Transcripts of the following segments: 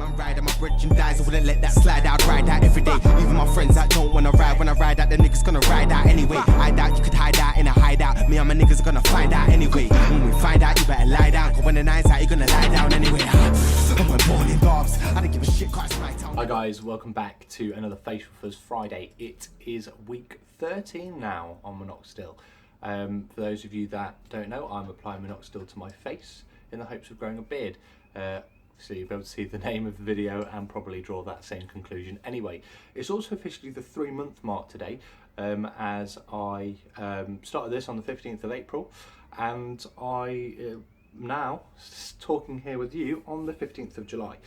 man ride and my bridge and dies, I wouldn't let that slide out, ride out every day. Even my friends that don't wanna ride, when I ride out, the niggas gonna ride out anyway. I doubt you could hide out in a hideout, me and my niggas are gonna find out anyway. When we find out, you better lie down, cause when the night's out, you're gonna lie down anyway. I went born in Dobbs, I don't give a shit, cause it's my town. Hi guys, welcome back to another Facial Fuzz Friday. It is week 13 now on Minoxidil. For those of you that don't know, I'm applying Minoxidil to my face in the hopes of growing a beard. So you'll be able to see the name of the video and probably draw that same conclusion. Anyway, it's also officially the 3-month mark today, as I started this on the 15th of April, and I now talking here with you on the 15th of July.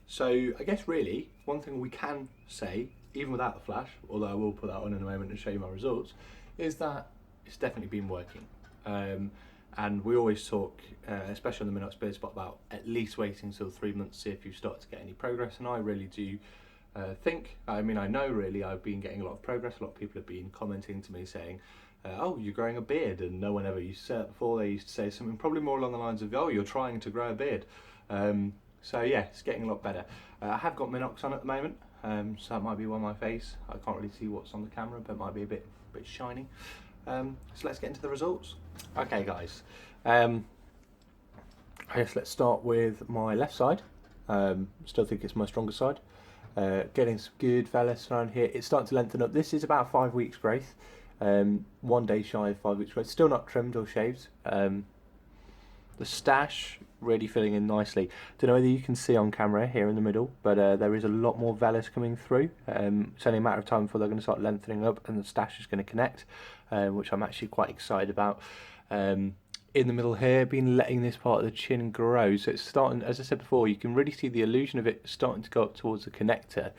So I guess really one thing we can say, even without the flash, although I will put that on in a moment and show you my results, is that it's definitely been working. And we always talk, especially on the Minoxidil Beard Spot, about at least waiting until 3 months to see if you start to get any progress. And I really do I know really I've been getting a lot of progress. A lot of people have been commenting to me saying, oh, you're growing a beard, and no one ever used to say that before. They used to say something probably more along the lines of, oh, you're trying to grow a beard. So yeah, it's getting a lot better. I have got Minox on at the moment, so that might be on my face. I can't really see what's on the camera, but it might be a bit shiny. So let's get into the results. Okay guys, I guess let's start with my left side. Still think it's my stronger side. Getting some good vellus around here. It's starting to lengthen up. This is about 5 weeks growth. 1 day shy of 5 weeks growth. Still not trimmed or shaved. The stash really filling in nicely. Don't know whether you can see on camera here in the middle, but there is a lot more vellus coming through. It's only a matter of time before they're going to start lengthening up and the stash is going to connect, which I'm actually quite excited about. In the middle here, been letting this part of the chin grow, so it's starting, as I said before, you can really see the illusion of it starting to go up towards the connector,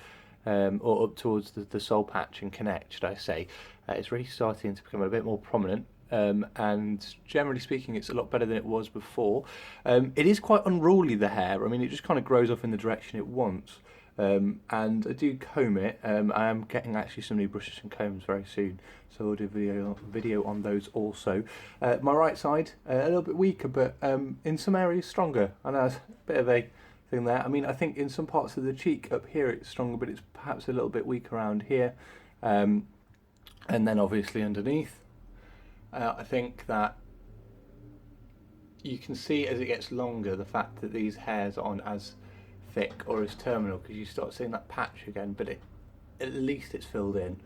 or up towards the soul patch and connect, should I say. It's really starting to become a bit more prominent. And generally speaking, it's a lot better than it was before. It is quite unruly, the hair. I mean, it just kind of grows off in the direction it wants. And I do comb it. I am getting actually some new brushes and combs very soon, so we'll do a video on those also. My right side, a little bit weaker, but in some areas stronger. I know it's a bit of a thing there. I mean, I think in some parts of the cheek up here it's stronger, but it's perhaps a little bit weak around here. And then obviously underneath. I think that you can see as it gets longer the fact that these hairs aren't as thick or as terminal, because you start seeing that patch again, but at least it's filled in.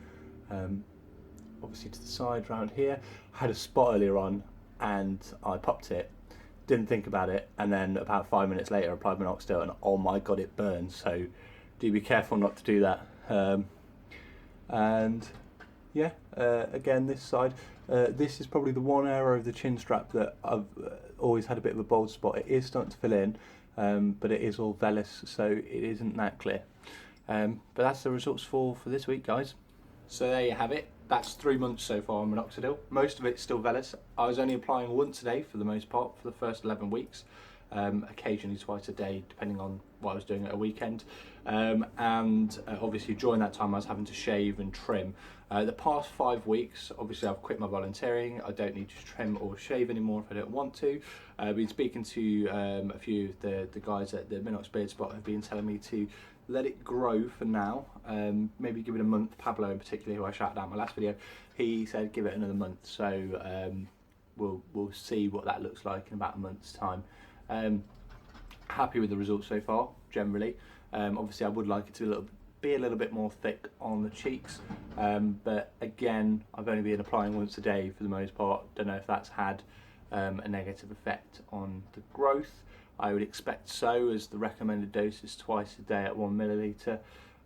Obviously to the side around here, I had a spot earlier on and I popped it, didn't think about it, and then about 5 minutes later I applied Minoxidil and oh my god, it burns. So do be careful not to do that. And yeah, again this side, this is probably the one area of the chin strap that I've always had a bit of a bald spot. It is starting to fill in, but it is all vellus, so it isn't that clear. But that's the results for this week, guys. So there you have it. That's 3 months so far on Minoxidil. Most of it's still vellus. I was only applying once a day for the most part for the first 11 weeks. Occasionally twice a day, depending on what I was doing at a weekend. Obviously during that time I was having to shave and trim. The past 5 weeks, obviously I've quit my volunteering. I don't need to trim or shave anymore if I don't want to. I've been speaking to a few of the guys at the Minoxidil Beard Spot have been telling me to let it grow for now, maybe give it a month. Pablo in particular, who I shouted out in my last video, he said give it another month, so we'll see what that looks like in about a month's time. Happy with the results so far, generally. Obviously I would like it to be a little bit more thick on the cheeks, but again I've only been applying once a day for the most part. Don't know if that's had a negative effect on the growth. I would expect so, as the recommended dose is twice a day at 1 milliliter.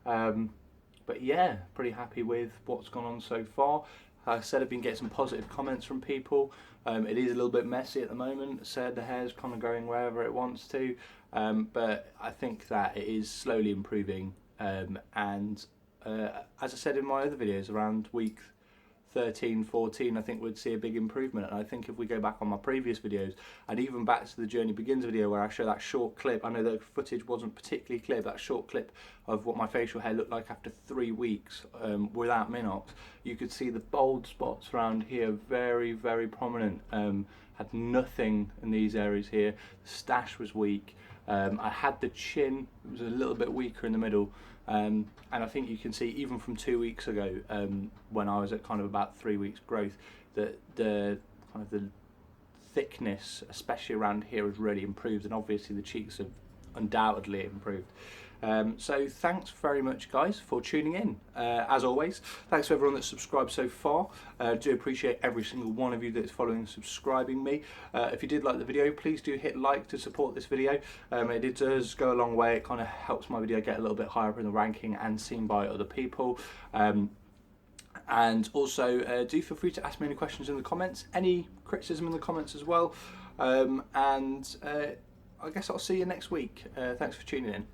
But yeah, pretty happy with what's gone on so far. Like I said, I've been getting some positive comments from people. It is a little bit messy at the moment. Said the hair's kind of going wherever it wants to, but I think that it is slowly improving. As I said in my other videos, around week 13, 14, I think we'd see a big improvement. And I think if we go back on my previous videos, and even back to the Journey Begins video where I show that short clip, I know the footage wasn't particularly clear, but that short clip of what my facial hair looked like after 3 weeks without Minox, you could see the bald spots around here very, very prominent. Had nothing in these areas here. The stash was weak. I had the chin, it was a little bit weaker in the middle, and I think you can see even from 2 weeks ago, when I was at kind of about 3 weeks growth, that the kind of the thickness, especially around here, has really improved, and obviously the cheeks have undoubtedly improved. So thanks very much, guys, for tuning in. As always, thanks to everyone that's subscribed so far. Do appreciate every single one of you that's following and subscribing me. If you did like the video, please do hit like to support this video. It does go a long way. It kind of helps my video get a little bit higher up in the ranking and seen by other people. And also do feel free to ask me any questions in the comments, any criticism in the comments as well. I guess I'll see you next week. Thanks for tuning in.